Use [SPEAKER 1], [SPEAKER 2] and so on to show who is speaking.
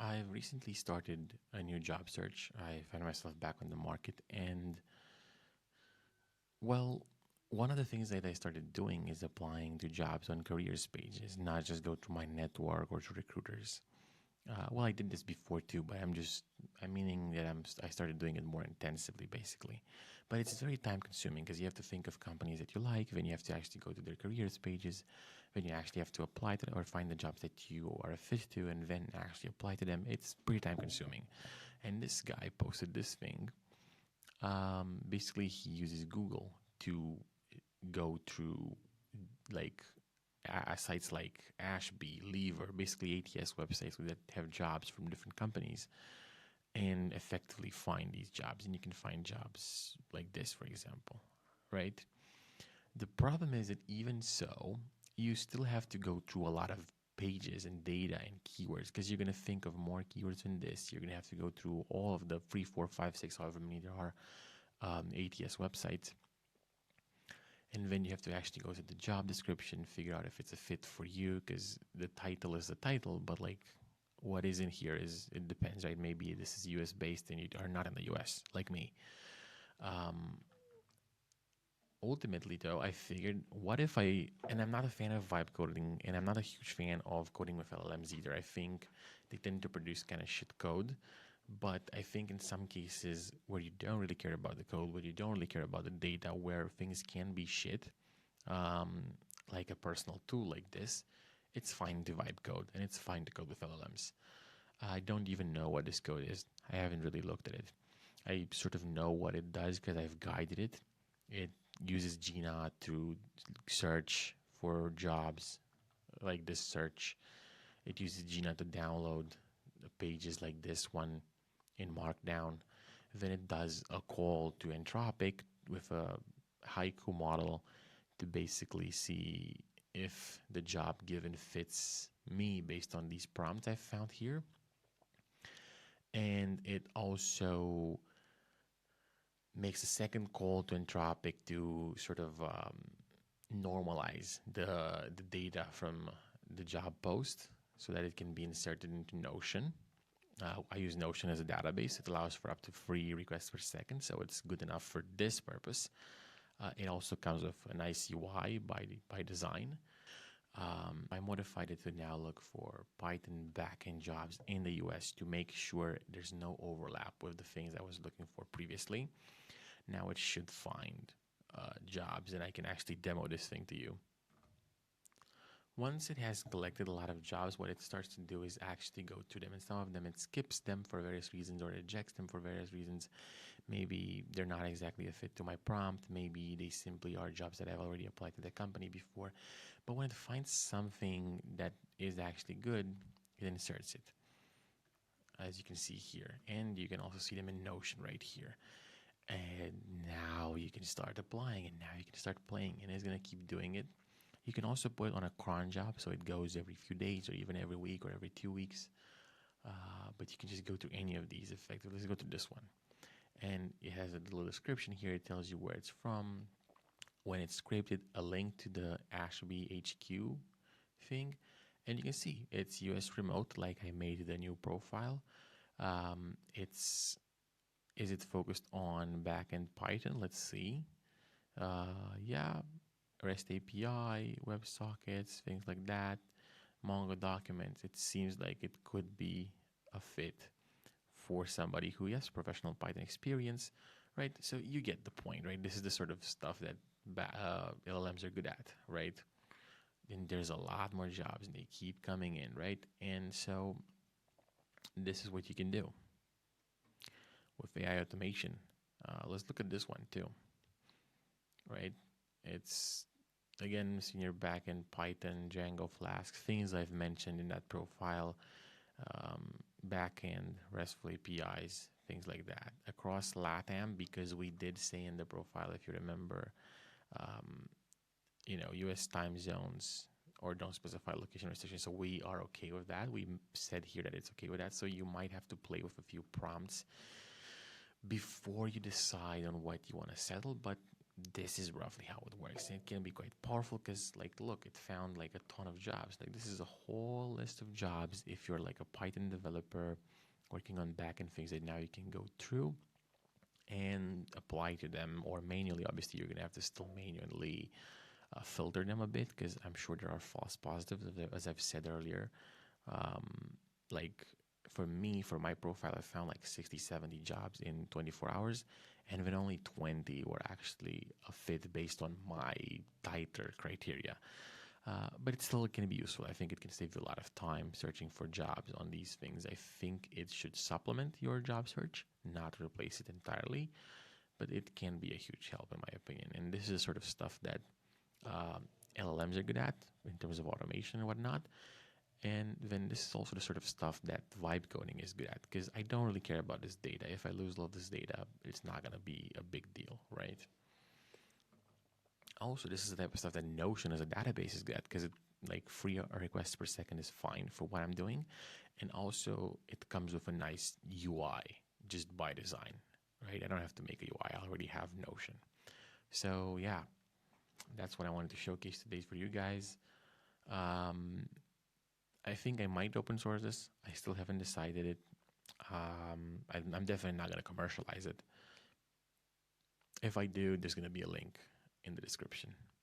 [SPEAKER 1] I've recently started a new job search. I find myself back on the market, and well, one of the things that I started doing is applying to jobs on careers pages, not just go through my network or to recruiters. Well, I did this before too, but I'm meaning that I started doing it more intensively, basically. But it's very time consuming because you have to think of companies that you like, then you have to actually go to their careers pages, then you actually have to apply to or find the jobs that you are a fit to, and then actually apply to them. It's pretty time consuming. And this guy posted this thing. Basically, he uses Google to go through like sites like Ashby, Lever, basically ATS websites that have jobs from different companies and effectively find these jobs. And you can find jobs like this, for example, right? The problem is that even so, you still have to go through a lot of pages and data and keywords because you're going to think of more keywords than this. You're going to have to go through all of the 3, 4, 5, 6, however many there are ATS websites. And then you have to actually go to the job description, figure out if it's a fit for you, because the title is the title, but like what is in here it depends, right? Maybe this is US based and you are not in the US, like me. Um, Ultimately, though, I figured, what if and I'm not a fan of vibe coding, and I'm not a huge fan of coding with LLMs either. I think they tend to produce kind of shit code. But I think in some cases where you don't really care about the code, where you don't really care about the data, where things can be shit, um, like a personal tool like this, it's fine to vibe code and it's fine to code with LLMs. I don't even know what this code is. I haven't really looked at it. I sort of know what it does because I've guided it. It uses Gina to search for jobs like this search. It uses Gina to download pages like this one in Markdown. Then it does a call to Anthropic with a haiku model to basically see if the job given fits me based on these prompts I found here. And it also makes a second call to Anthropic to sort of normalize the data from the job post so that it can be inserted into Notion. I use Notion as a database. It allows for up to 3 requests per second, so it's good enough for this purpose. It also comes with a nice UI by design. I modified it to now look for Python backend jobs in the US to make sure there's no overlap with the things I was looking for previously. Now it should find jobs, and I can actually demo this thing to you. Once it has collected a lot of jobs, what it starts to do is actually go through them. And some of them, it skips them for various reasons or ejects them for various reasons. Maybe they're not exactly a fit to my prompt. Maybe they simply are jobs that I've already applied to the company before. But when it finds something that is actually good, it inserts it, as you can see here. And you can also see them in Notion right here. And now you can start applying, and now you can start playing, and it's going to keep doing it. You can also put it on a cron job, so it goes every few days or even every week or every 2 weeks. But you can just go to any of these effectively. Let's go to this one. And it has a little description here. It tells you where it's from, when it's scripted, a link to the Ashby HQ thing. And you can see it's US remote, like I made the new profile. Is it focused on backend Python? Let's see. Yeah, REST API, WebSockets, things like that, Mongo documents. It seems like it could be a fit for somebody who has professional Python experience, right? So you get the point, right? This is the sort of stuff that LLMs are good at, right? And there's a lot more jobs and they keep coming in, right? And so this is what you can do with AI automation. Let's look at this one too, right? It's again senior backend Python, Django, Flask, things I've mentioned in that profile, backend, RESTful APIs, things like that across LATAM, because we did say in the profile, if you remember, US time zones or don't specify location restrictions. So we are okay with that. We said here that it's okay with that. So you might have to play with a few prompts before you decide on what you want to settle. But this is roughly how it works. And it can be quite powerful because, like, look, it found like a ton of jobs. Like, this is a whole list of jobs. If you're like a Python developer working on backend things that now you can go through and apply to them, or manually. Obviously, you're gonna have to still manually filter them a bit because I'm sure there are false positives, as I've said earlier. Um, like for me, for my profile, I found like 60, 70 jobs in 24 hours, and then only 20 were actually a fit based on my tighter criteria. But it still can be useful. I think it can save you a lot of time searching for jobs on these things. I think it should supplement your job search, not replace it entirely, but it can be a huge help in my opinion. And this is sort of stuff that LLMs are good at in terms of automation and whatnot. And then this is also the sort of stuff that vibe coding is good at, because I don't really care about this data. If I lose all this data, it's not going to be a big deal, right? Also, this is the type of stuff that Notion as a database is good at, because it like 3 requests per second is fine for what I'm doing. And also it comes with a nice UI just by design, right? I don't have to make a UI. I already have Notion. So yeah, that's what I wanted to showcase today for you guys. I think I might open source this. I still haven't decided it. I'm definitely not going to commercialize it. If I do, there's going to be a link in the description.